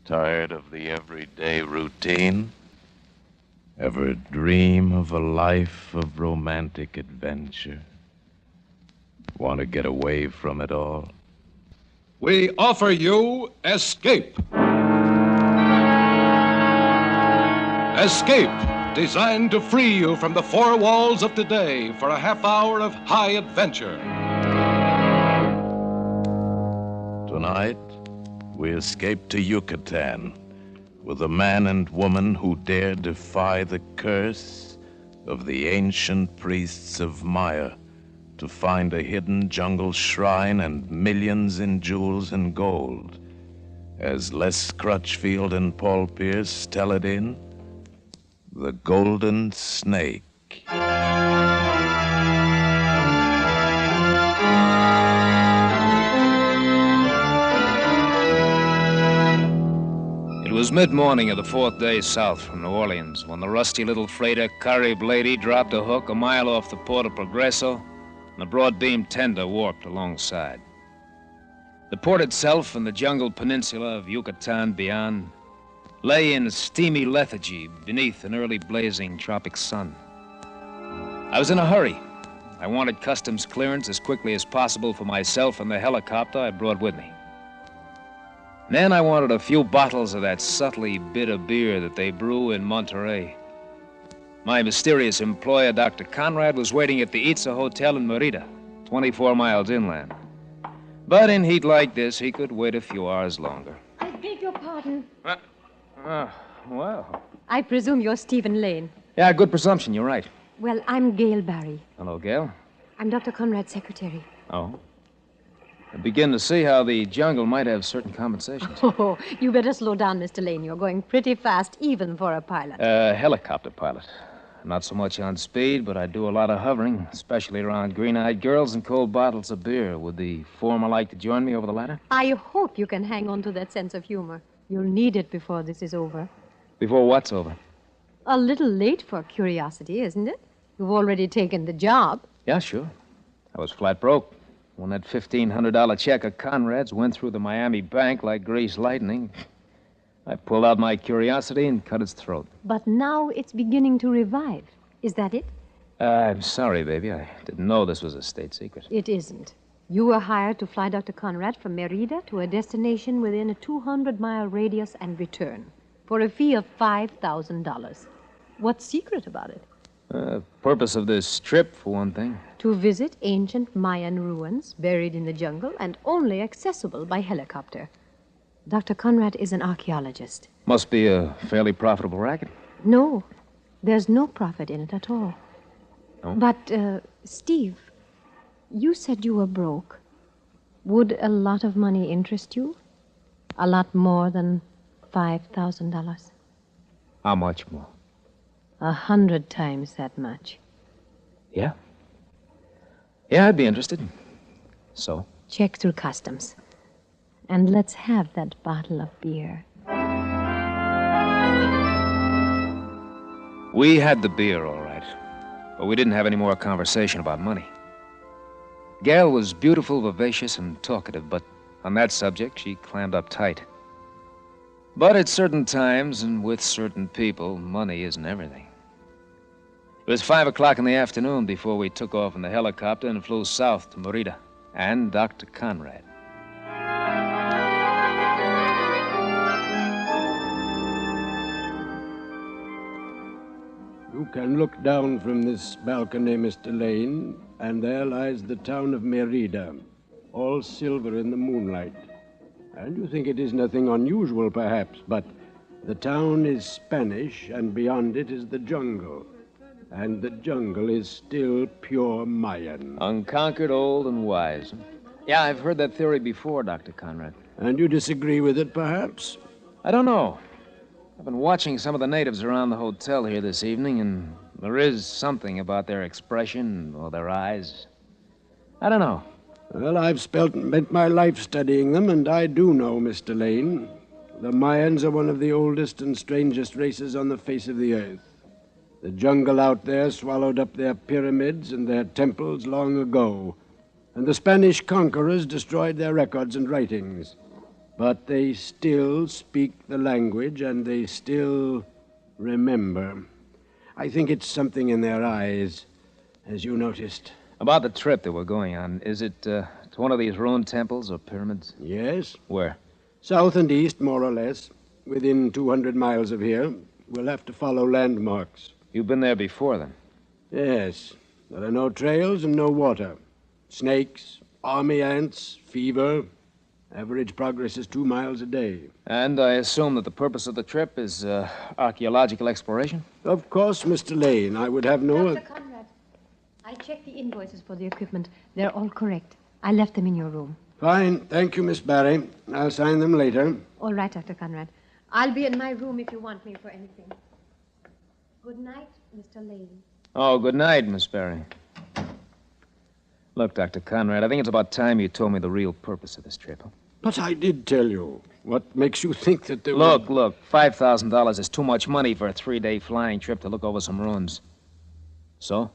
Tired of the everyday routine? Ever dream of a life of romantic adventure? Want to get away from it all? We offer you Escape. Escape, designed to free you from the four walls of today for a half hour of high adventure. Tonight, we escape to Yucatan with a man and woman who dare defy the curse of the ancient priests of Maya to find a hidden jungle shrine and millions in jewels and gold. As Les Crutchfield and Paul Pierce tell it in The Golden Snake. It was mid-morning of the fourth day south from New Orleans when the rusty little freighter Carib Lady dropped a hook a mile off the port of Progreso and the broad-beam tender warped alongside. The port itself and the jungle peninsula of Yucatan beyond lay in steamy lethargy beneath an early blazing tropic sun. I was in a hurry. I wanted customs clearance as quickly as possible for myself and the helicopter I brought with me. Then I wanted a few bottles of that subtly bitter beer that they brew in Monterey. My mysterious employer, Dr. Conrad, was waiting at the Itza Hotel in Merida, 24 miles inland. But in heat like this, he could wait a few hours longer. I beg your pardon. Well. I presume you're Stephen Lane. Yeah, good presumption, you're right. Well, I'm Gail Barry. Hello, Gail. I'm Dr. Conrad's secretary. Oh. I begin to see how the jungle might have certain compensations. Oh, you better slow down, Mr. Lane. You're going pretty fast, even for a pilot. Helicopter pilot. Not so much on speed, but I do a lot of hovering, especially around green-eyed girls and cold bottles of beer. Would the former like to join me over the ladder? I hope you can hang on to that sense of humor. You'll need it before this is over. Before what's over? A little late for curiosity, isn't it? You've already taken the job. Yeah, sure. I was flat broke. When that $1,500 check of Conrad's went through the Miami bank like greased lightning, I pulled out my curiosity and cut its throat. But now it's beginning to revive. Is that it? I'm sorry, baby. I didn't know this was a state secret. It isn't. You were hired to fly Dr. Conrad from Merida to a destination within a 200-mile radius and return for a fee of $5,000. What's secret about it? Purpose of this trip, for one thing. To visit ancient Mayan ruins buried in the jungle and only accessible by helicopter. Dr. Conrad is an archaeologist. Must be a fairly profitable racket. No, there's no profit in it at all. No? But, Steve, you said you were broke. Would a lot of money interest you? A lot more than $5,000? How much more? 100 times that much. Yeah? Yeah, I'd be interested. So? Check through customs. And let's have that bottle of beer. We had the beer, all right. But we didn't have any more conversation about money. Gail was beautiful, vivacious, and talkative, but on that subject, she clammed up tight. But at certain times and with certain people, money isn't everything. It was 5 o'clock in the afternoon before we took off in the helicopter and flew south to Merida and Dr. Conrad. You can look down from this balcony, Mr. Lane, and there lies the town of Merida, all silver in the moonlight. And you think it is nothing unusual, perhaps, but the town is Spanish, and beyond it is the jungle. And the jungle is still pure Mayan. Unconquered, old, and wise. Yeah, I've heard that theory before, Dr. Conrad. And you disagree with it, perhaps? I don't know. I've been watching some of the natives around the hotel here this evening, and there is something about their expression or their eyes. I don't know. Well, I've spent my life studying them, and I do know, Mr. Lane. The Mayans are one of the oldest and strangest races on the face of the earth. The jungle out there swallowed up their pyramids and their temples long ago, and the Spanish conquerors destroyed their records and writings. But they still speak the language, and they still remember. I think it's something in their eyes, as you noticed. About the trip that we're going on, is it to one of these ruined temples or pyramids? Yes. Where? South and east, more or less. Within 200 miles of here. We'll have to follow landmarks. You've been there before, then? Yes. There are no trails and no water. Snakes, army ants, fever. Average progress is 2 miles a day. And I assume that the purpose of the trip is archaeological exploration? Of course, Mr. Lane. I would have no... Dr. Conrad, I checked the invoices for the equipment. They're all correct. I left them in your room. Fine. Thank you, Miss Barry. I'll sign them later. All right, Dr. Conrad. I'll be in my room if you want me for anything. Good night, Mr. Lane. Oh, good night, Miss Barry. Look, Dr. Conrad, I think it's about time you told me the real purpose of this trip. Huh? But I did tell you. What makes you think that there Look, $5,000 is too much money for a 3-day flying trip to look over some ruins. So?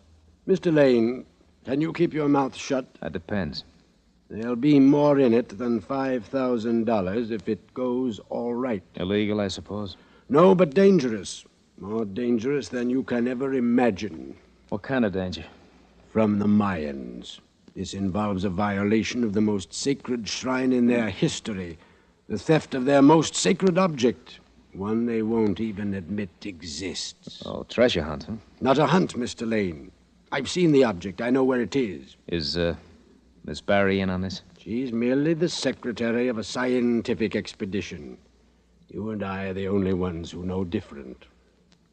Mr. Lane, can you keep your mouth shut? That depends. There'll be more in it than $5,000 if it goes all right. Illegal, I suppose? No, but dangerous. More dangerous than you can ever imagine. What kind of danger? From the Mayans. This involves a violation of the most sacred shrine in their history, the theft of their most sacred object, one they won't even admit exists. Oh, treasure hunt, huh? Not a hunt, Mr. Lane. I've seen the object. I know where it is. Is, Miss Barry in on this? She's merely the secretary of a scientific expedition. You and I are the only ones who know different.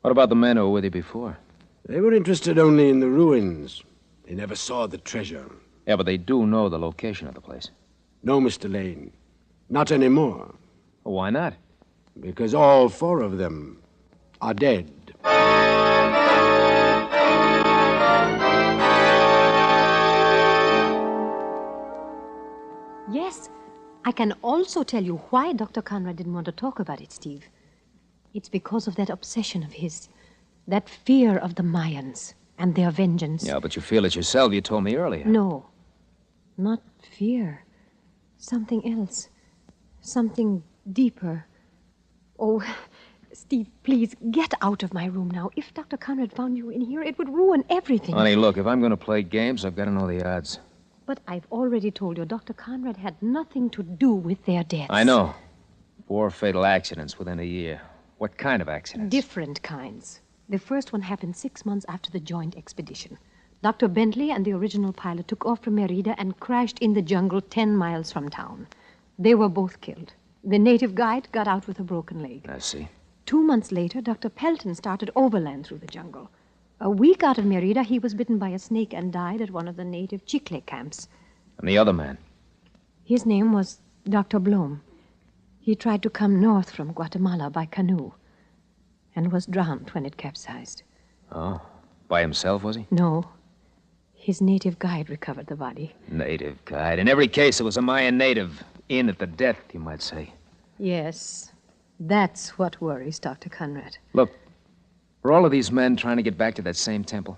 What about the men who were with you before? They were interested only in the ruins. They never saw the treasure. Yeah, but they do know the location of the place. No, Mr. Lane. Not anymore. Well, why not? Because all 4 of them are dead. Yes, I can also tell you why Dr. Conrad didn't want to talk about it, Steve. It's because of that obsession of his, that fear of the Mayans and their vengeance. Yeah, but you feel it yourself. You told me earlier. No, not fear. Something else. Something deeper. Oh, Steve, please, get out of my room now. If Dr. Conrad found you in here, it would ruin everything. Honey, look, if I'm going to play games, I've got to know the odds. But I've already told you Dr. Conrad had nothing to do with their deaths. I know. 4 fatal accidents within a year. What kind of accidents? Different kinds. The first one happened 6 months after the joint expedition. Dr. Bentley and the original pilot took off from Merida and crashed in the jungle 10 miles from town. They were both killed. The native guide got out with a broken leg. I see. 2 months later, Dr. Pelton started overland through the jungle. A week out of Merida, he was bitten by a snake and died at one of the native Chicle camps. And the other man? His name was Dr. Blom. He tried to come north from Guatemala by canoe and was drowned when it capsized. Oh, by himself, was he? No. His native guide recovered the body. Native guide. In every case, it was a Mayan native. In at the death, you might say. Yes. That's what worries Dr. Conrad. Look, were all of these men trying to get back to that same temple?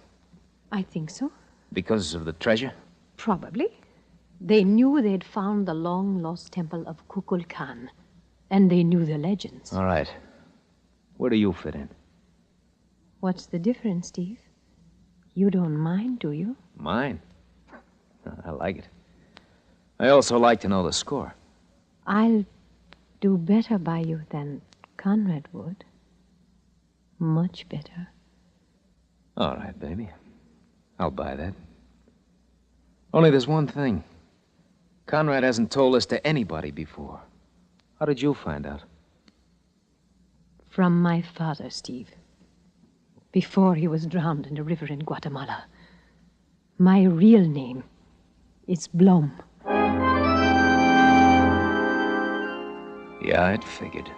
I think so. Because of the treasure? Probably. They knew they'd found the long-lost temple of Kukulkan, and they knew the legends. All right. Where do you fit in? What's the difference, Steve? You don't mind, do you? Mine? I like it. I also like to know the score. I'll do better by you than Conrad would. Much better. All right, baby. I'll buy that. Only there's one thing. Conrad hasn't told this to anybody before. How did you find out? From my father, Steve. Before he was drowned in a river in Guatemala. My real name is Blom. Yeah, I'd figured.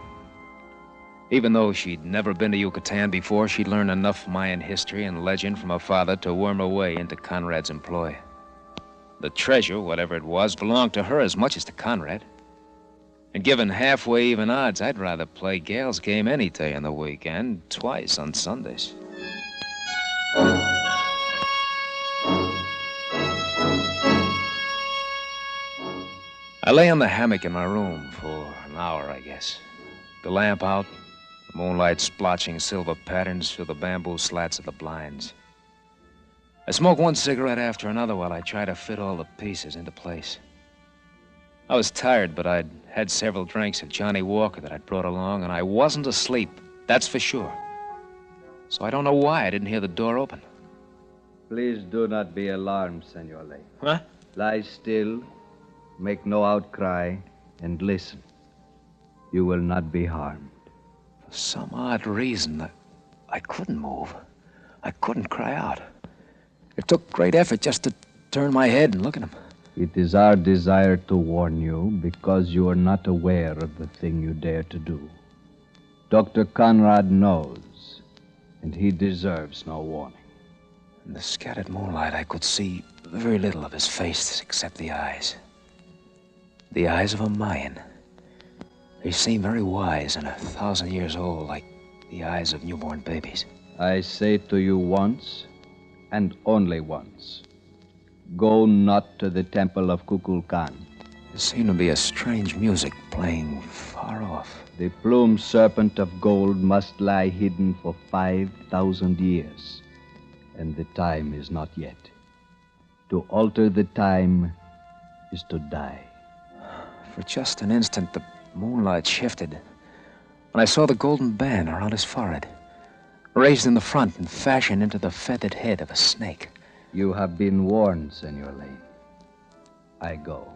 Even though she'd never been to Yucatan before, she'd learned enough Mayan history and legend from her father to worm her way into Conrad's employ. The treasure, whatever it was, belonged to her as much as to Conrad. And given halfway even odds, I'd rather play Gail's game any day in the week and twice on Sundays. I lay on the hammock in my room for an hour, I guess. The lamp out, the moonlight splotching silver patterns through the bamboo slats of the blinds. I smoke one cigarette after another while I try to fit all the pieces into place. I was tired, but I'd had several drinks of Johnny Walker that I'd brought along, and I wasn't asleep, that's for sure. So I don't know why I didn't hear the door open. Please do not be alarmed, Senor Lane. Huh? Lie still, make no outcry, and listen. You will not be harmed. For some odd reason, I couldn't move. I couldn't cry out. It took great effort just to turn my head and look at him. It is our desire to warn you because you are not aware of the thing you dare to do. Dr. Conrad knows, and he deserves no warning. In the scattered moonlight, I could see very little of his face except the eyes. The eyes of a Mayan. They seem very wise and 1,000 years old, like the eyes of newborn babies. I say to you once, and only once, go not to the temple of Kukulkan. There seemed to be a strange music playing far off. The plumed serpent of gold must lie hidden for 5,000 years, and the time is not yet. To alter the time is to die. For just an instant, the moonlight shifted, and I saw the golden band around his forehead, raised in the front and fashioned into the feathered head of a snake. You have been warned, Senor Lane. I go.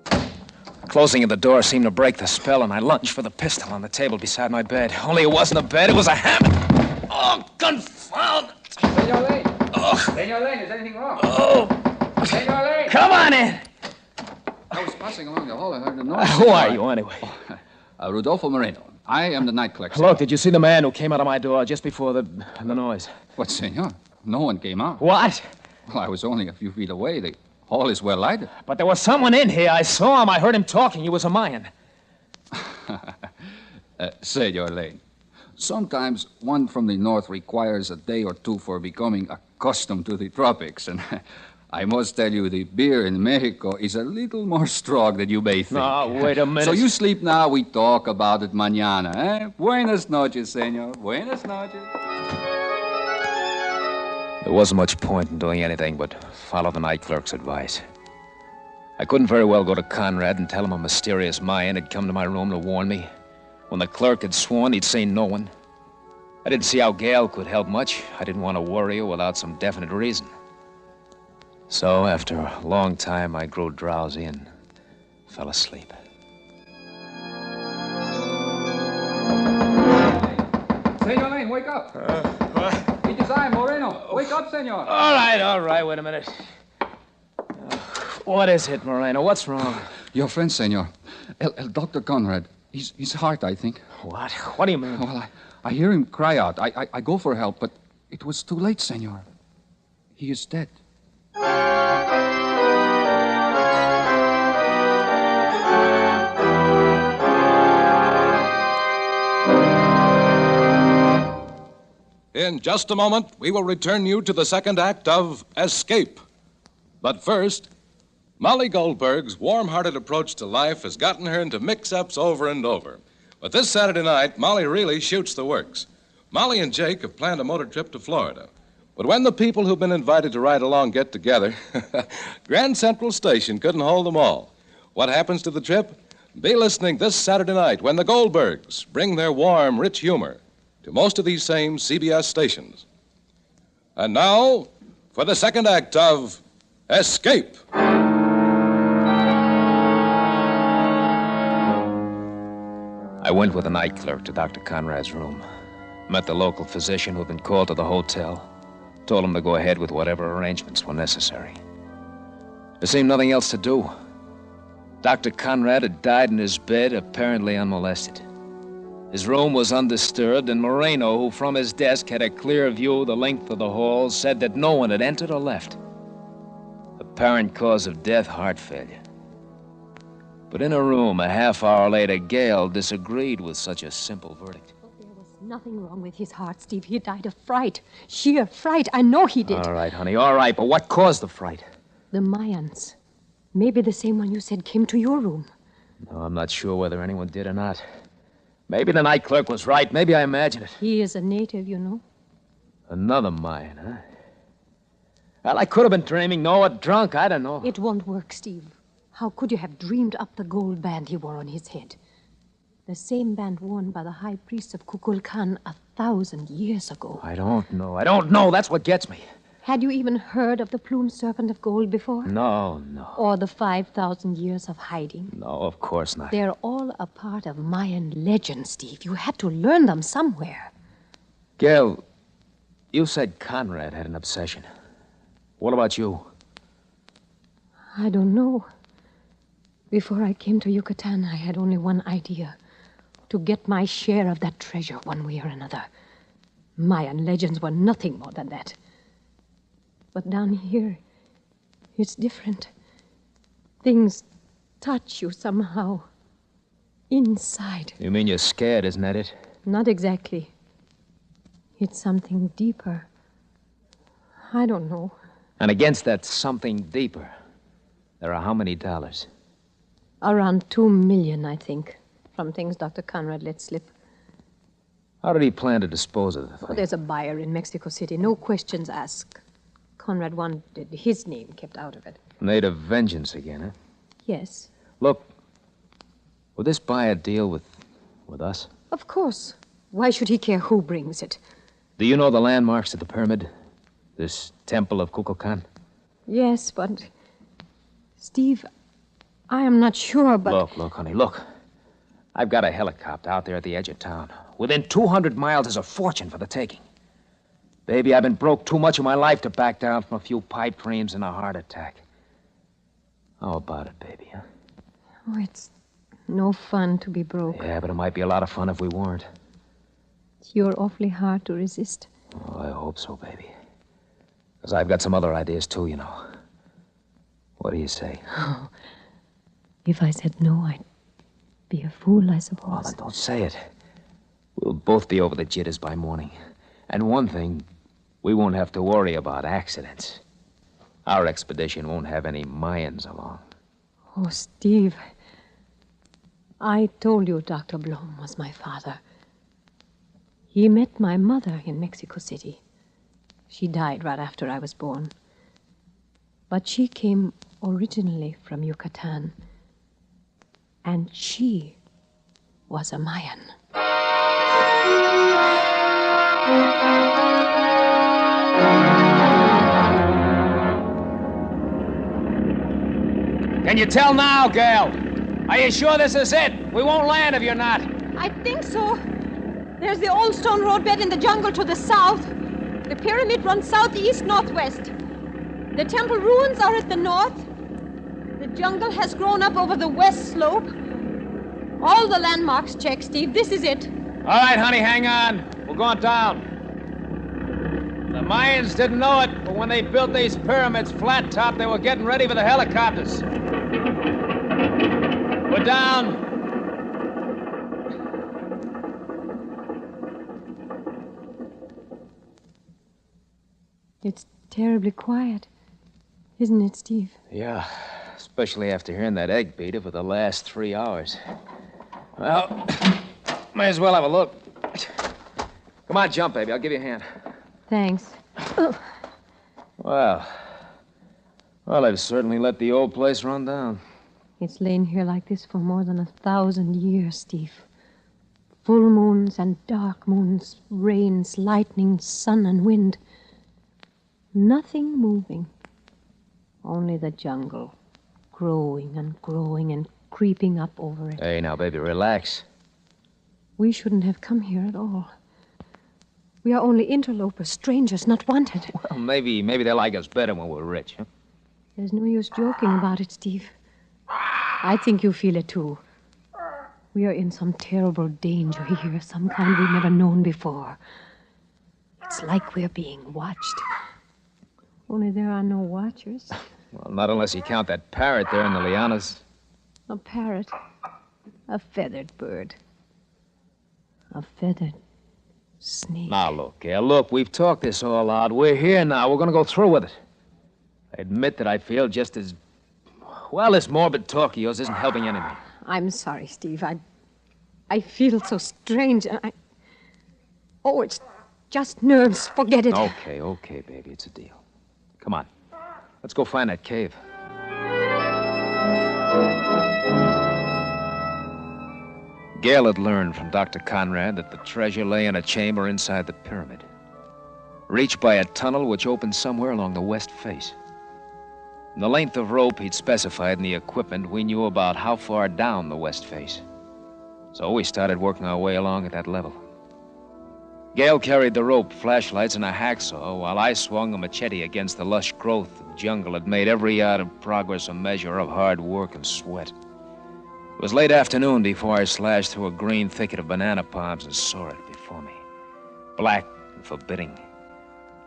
The closing of the door seemed to break the spell, and I lunged for the pistol on the table beside my bed. Only it wasn't a bed, it was a hammer. Oh, confound it! Senor Lane! Oh. Senor Lane, is anything wrong? Oh! Senor Lane! Come on in! I was passing along the hall. I heard a noise. Who are you, anyway? Rodolfo Moreno. I am the night clerk. Look, did you see the man who came out of my door just before the noise? What, senor? No one came out. What? Well, I was only a few feet away. The hall is well lighted. But there was someone in here. I saw him. I heard him talking. He was a Mayan. Senor Lane, sometimes one from the north requires a day or two for becoming accustomed to the tropics. And I must tell you, the beer in Mexico is a little more strong than you may think. No, wait a minute. So you sleep now, we talk about it mañana, eh? Buenas noches, senor. Buenas noches. There wasn't much point in doing anything but follow the night clerk's advice. I couldn't very well go to Conrad and tell him a mysterious Mayan had come to my room to warn me, when the clerk had sworn he'd seen no one. I didn't see how Gail could help much. I didn't want to worry her without some definite reason. So, after a long time, I grew drowsy and fell asleep. Senor Lane, wake up. What? It is I, Moreno. Wake up, senor. All right, wait a minute. What is it, Moreno? What's wrong? Your friend, senor. Dr. Conrad. His heart, I think. What? What do you mean? Well, I hear him cry out. I go for help, but it was too late, senor. He is dead. In just a moment, we will return you to the second act of Escape. But first, Molly Goldberg's warm-hearted approach to life has gotten her into mix-ups over and over. But this Saturday night, Molly really shoots the works. Molly and Jake have planned a motor trip to Florida. But when the people who've been invited to ride along get together, Grand Central Station couldn't hold them all. What happens to the trip? Be listening this Saturday night when the Goldbergs bring their warm, rich humor to most of these same CBS stations. And now, for the second act of Escape. I went with the night clerk to Dr. Conrad's room. Met the local physician who had been called to the hotel. Told him to go ahead with whatever arrangements were necessary. There seemed nothing else to do. Dr. Conrad had died in his bed, apparently unmolested. His room was undisturbed, and Moreno, who from his desk had a clear view of the length of the hall, said that no one had entered or left. Apparent cause of death, heart failure. But in a room a half hour later, Gail disagreed with such a simple verdict. There was nothing wrong with his heart, Steve. He died of fright. Sheer fright. I know he did. All right, honey, all right. But what caused the fright? The Mayans. Maybe the same one you said came to your room. No, I'm not sure whether anyone did or not. Maybe the night clerk was right. Maybe I imagined it. He is a native, you know. Another Mayan, huh? Well, I could have been dreaming. No, or drunk. I don't know. It won't work, Steve. How could you have dreamed up the gold band he wore on his head? The same band worn by the high priest of Kukulkan 1,000 years ago. I don't know. That's what gets me. Had you even heard of the plumed serpent of gold before? No. Or the 5,000 years of hiding? No, of course not. They're all a part of Mayan legend, Steve. You had to learn them somewhere. Gail, you said Conrad had an obsession. What about you? I don't know. Before I came to Yucatan, I had only one idea. To get my share of that treasure one way or another. Mayan legends were nothing more than that. But down here, it's different. Things touch you somehow. Inside. You mean you're scared, isn't that it? Not exactly. It's something deeper. I don't know. And against that something deeper, there are how many dollars? Around 2 million, I think, from things Dr. Conrad let slip. How did he plan to dispose of the thing? Oh, there's a buyer in Mexico City. No questions asked. Conrad wanted his name kept out of it. Native vengeance again, huh? Yes. Look, would this buyer deal with us? Of course. Why should he care who brings it? Do you know the landmarks of the pyramid? This temple of Kukulkan? Yes, but... Steve, I am not sure, but... Look, honey, look. I've got a helicopter out there at the edge of town. Within 200 miles is a fortune for the taking. Baby, I've been broke too much of my life to back down from a few pipe dreams and a heart attack. How about it, baby, huh? Oh, it's no fun to be broke. Yeah, but it might be a lot of fun if we weren't. You're awfully hard to resist. Oh, I hope so, baby. Because I've got some other ideas, too, you know. What do you say? Oh, if I said no, I'd be a fool, I suppose. Oh, then don't say it. We'll both be over the jitters by morning. And one thing, we won't have to worry about accidents. Our expedition won't have any Mayans along. Oh, Steve, I told you Dr. Blom was my father. He met my mother in Mexico City. She died right after I was born. But she came originally from Yucatan. And she was a Mayan. Can you tell now, Gail? Are you sure this is it? We won't land if you're not. I think so. There's the old stone roadbed in the jungle to the south. The pyramid runs southeast-northwest. The temple ruins are at the north. The jungle has grown up over the west slope. All the landmarks check, Steve. This is it. All right, honey, hang on. We're going down. The Mayans didn't know it, but when they built these pyramids flat top, they were getting ready for the helicopters. We're down. It's terribly quiet, isn't it, Steve? Yeah, especially after hearing that egg beater for the last 3 hours. Well, may as well have a look. Come on, jump, baby. I'll give you a hand. Thanks. Well, they've certainly let the old place run down. It's lain here like this for more than 1,000 years, Steve. Full moons and dark moons, rains, lightning, sun and wind. Nothing moving. Only the jungle, growing and growing and creeping up over it. Hey, now, baby, relax. We shouldn't have come here at all. We are only interlopers, strangers, not wanted. Well, maybe they like us better when we're rich, huh? There's no use joking about it, Steve. I think you feel it, too. We are in some terrible danger here, some kind we've never known before. It's like we're being watched. Only there are no watchers. Well, not unless you count that parrot there in the lianas. A parrot. A feathered bird. A feathered snake. Now, look, Gail, look, we've talked this all out. We're here now. We're going to go through with it. I admit that I feel just as... Well, this morbid talk of yours isn't helping anything. I'm sorry, Steve. I feel so strange. Oh, it's just nerves. Forget it. Okay, baby. It's a deal. Come on. Let's go find that cave. Gail had learned from Dr. Conrad that the treasure lay in a chamber inside the pyramid, reached by a tunnel which opened somewhere along the west face. And the length of rope he'd specified in the equipment, we knew about how far down the west face. So we started working our way along at that level. Gail carried the rope, flashlights, and a hacksaw, while I swung a machete against the lush growth of jungle that made every yard of progress a measure of hard work and sweat. It was late afternoon before I slashed through a green thicket of banana palms and saw it before me. Black and forbidding.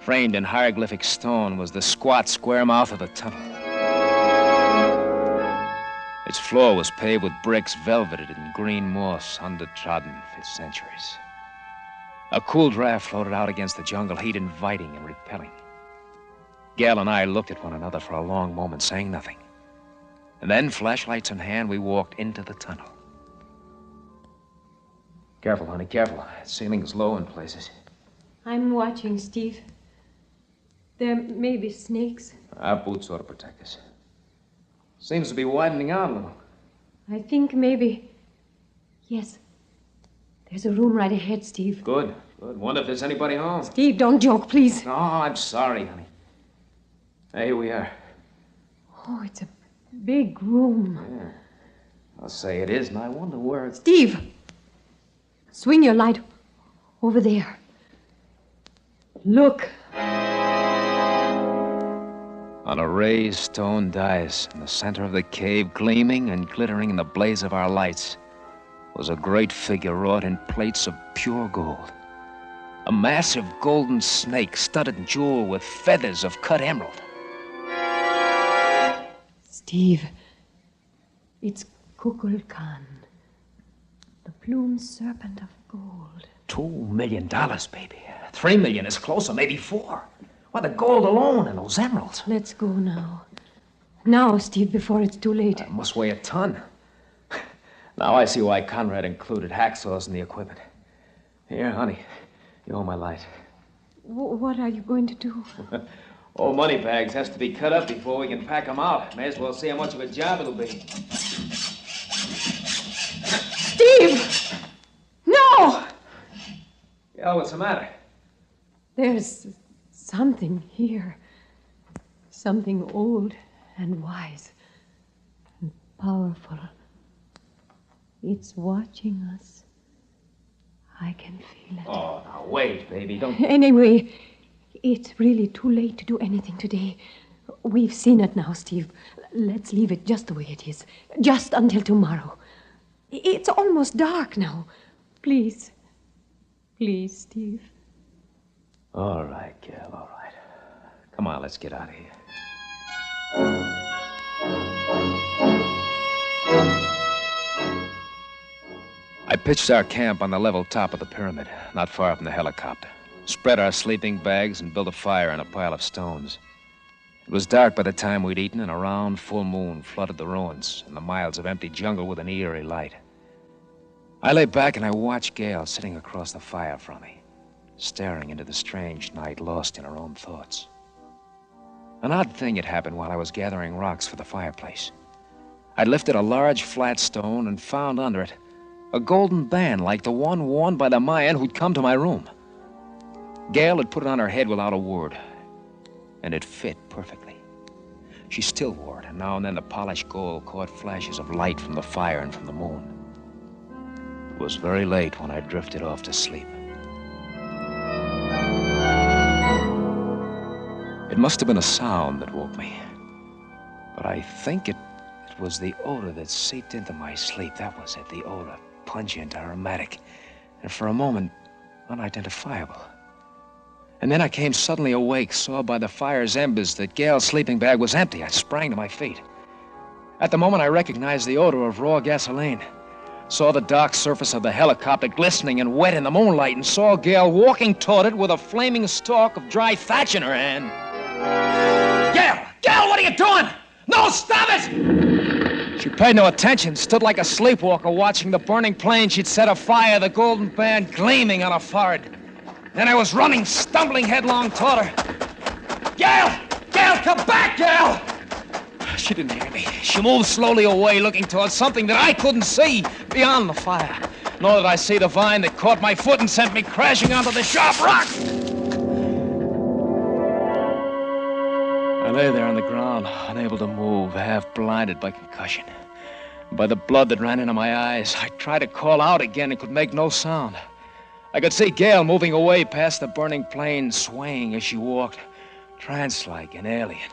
Framed in hieroglyphic stone was the squat, square mouth of the tunnel. Its floor was paved with bricks velveted in green moss, undertrodden for centuries. A cool draft floated out against the jungle heat, inviting and repelling. Gail and I looked at one another for a long moment, saying nothing. And then, flashlights in hand, we walked into the tunnel. Careful, honey, careful. The ceiling's low in places. I'm watching, Steve. There may be snakes. Our boots ought to protect us. Seems to be widening out a little. I think maybe... Yes. There's a room right ahead, Steve. Good. Wonder if there's anybody home. Steve, don't joke, please. No, I'm sorry, honey. Hey, here we are. Oh, it's a big room. Yeah. I'll say it is, and I wonder where it's... Steve! Swing your light over there. Look. On a raised stone dais in the center of the cave, gleaming and glittering in the blaze of our lights, was a great figure wrought in plates of pure gold. A massive golden snake studded and jeweled with feathers of cut emerald. Steve, it's Kukulkan, the plumed serpent of gold. $2 million, baby. 3 million is closer, maybe 4. Why, the gold alone and those emeralds. Let's go now. Now, Steve, before it's too late. It must weigh a ton. Now I see why Conrad included hacksaws in the equipment. Here, honey, you owe my light. What are you going to do? Old money bags has to be cut up before we can pack them out. May as well see how much of a job it'll be. Steve! No! Yeah, what's the matter? There's something here. Something old and wise and powerful. It's watching us. I can feel it. Oh, now wait, baby. Don't... Anyway, it's really too late to do anything today. We've seen it now, Steve. Let's leave it just the way it is. Just until tomorrow. It's almost dark now. Please. Please, Steve. All right, Gail, all right. Come on, let's get out of here. I pitched our camp on the level top of the pyramid, not far from the helicopter. Spread our sleeping bags and built a fire in a pile of stones. It was dark by the time we'd eaten, and a round full moon flooded the ruins and the miles of empty jungle with an eerie light. I lay back and I watched Gail sitting across the fire from me, staring into the strange night, lost in her own thoughts. An odd thing had happened while I was gathering rocks for the fireplace. I'd lifted a large flat stone and found under it a golden band like the one worn by the Mayan who'd come to my room. Gail had put it on her head without a word, and it fit perfectly. She still wore it, and now and then the polished gold caught flashes of light from the fire and from the moon. It was very late when I drifted off to sleep. It must have been a sound that woke me, but I think it was the odor that seeped into my sleep. That was it, the odor, pungent, aromatic, and for a moment, unidentifiable. And then I came suddenly awake, saw by the fire's embers that Gail's sleeping bag was empty. I sprang to my feet. At the moment, I recognized the odor of raw gasoline, saw the dark surface of the helicopter glistening and wet in the moonlight, and saw Gail walking toward it with a flaming stalk of dry thatch in her hand. Gail! Gail! Gail, what are you doing? No, stop it! She paid no attention, stood like a sleepwalker watching the burning plane she'd set afire, the golden band gleaming on her forehead. Then I was running, stumbling headlong toward her. Gail! Gail, come back, Gail! She didn't hear me. She moved slowly away, looking towards something that I couldn't see beyond the fire. Nor did I see the vine that caught my foot and sent me crashing onto the sharp rock. I lay there on the ground, unable to move, half blinded by concussion. By the blood that ran into my eyes, I tried to call out again and could make no sound. I could see Gail moving away past the burning plane, swaying as she walked, trance-like, an alien.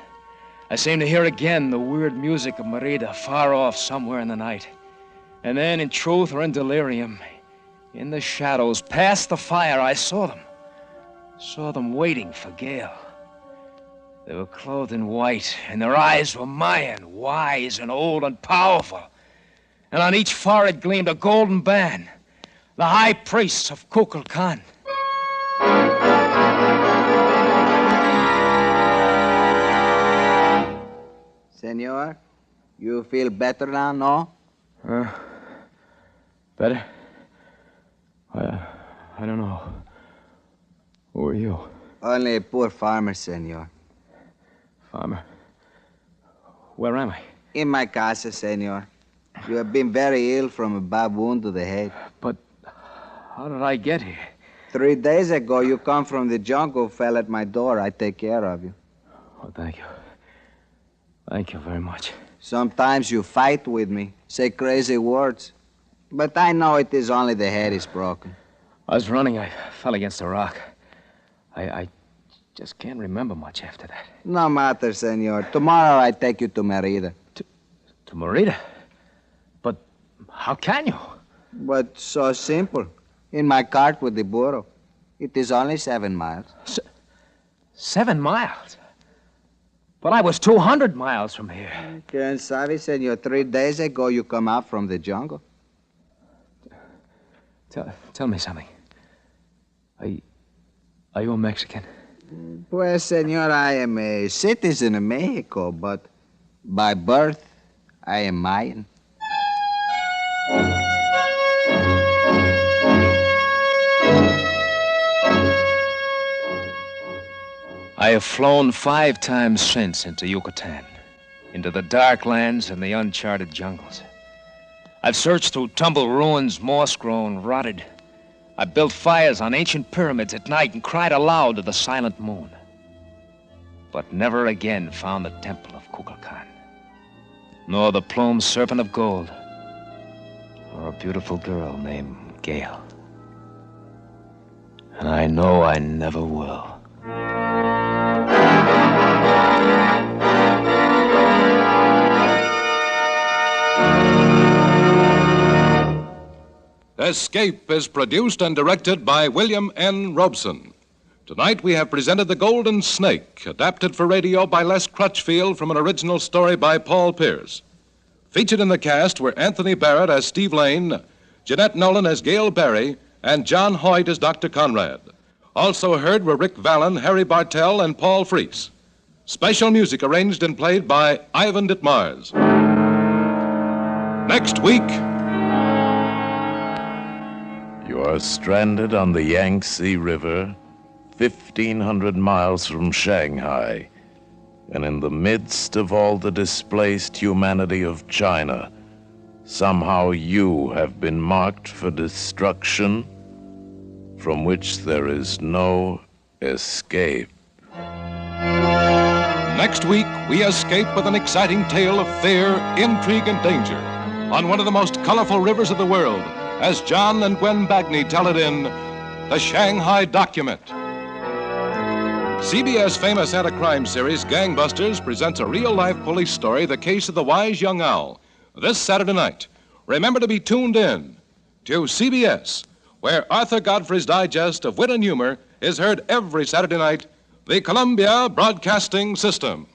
I seemed to hear again the weird music of Merida far off somewhere in the night. And then, in truth or in delirium, in the shadows, past the fire, I saw them. Saw them waiting for Gail. They were clothed in white, and their eyes were Mayan, wise and old and powerful. And on each forehead gleamed a golden band, the high priests of Kukulkan. Senor, you feel better now, no? Better? I don't know. Who are you? Only a poor farmer, senor. Farmer? Where am I? In my casa, senor. You have been very ill from a bad wound to the head. But how did I get here? 3 days ago, you come from the jungle, fell at my door. I take care of you. Oh, thank you. Thank you very much. Sometimes you fight with me, say crazy words. But I know it is only the head is broken. I was running. I fell against a rock. I just can't remember much after that. No matter, senor. Tomorrow I take you to Merida. To Merida? But how can you? But so simple. In my cart with the burro. It is only 7 miles. 7 miles? But I was 200 miles from here. Quien sabe, senor. 3 days ago you come out from the jungle. Tell me something. Are you a Mexican? Pues, senor, I am a citizen of Mexico, but by birth, I am Mayan. I have flown 5 times since into Yucatan, into the dark lands and the uncharted jungles. I've searched through tumbled ruins, moss-grown, rotted. I built fires on ancient pyramids at night and cried aloud to the silent moon. But never again found the temple of Kukulkan, nor the plumed serpent of gold, nor a beautiful girl named Gail. And I know I never will. Escape is produced and directed by William N. Robson. Tonight we have presented The Golden Snake, adapted for radio by Les Crutchfield from an original story by Paul Pierce. Featured in the cast were Anthony Barrett as Steve Lane, Jeanette Nolan as Gail Barry, and John Hoyt as Dr. Conrad. Also heard were Rick Vallon, Harry Bartell, and Paul Freese. Special music arranged and played by Ivan Ditmars. Next week... You are stranded on the Yangtze River, 1,500 miles from Shanghai, and in the midst of all the displaced humanity of China, somehow you have been marked for destruction from which there is no escape. Next week, we escape with an exciting tale of fear, intrigue, and danger on one of the most colorful rivers of the world, as John and Gwen Bagney tell it in The Shanghai Document. CBS famous anti-crime series Gangbusters presents a real-life police story, The Case of the Wise Young Owl, this Saturday night. Remember to be tuned in to CBS, where Arthur Godfrey's digest of wit and humor is heard every Saturday night, the Columbia Broadcasting System.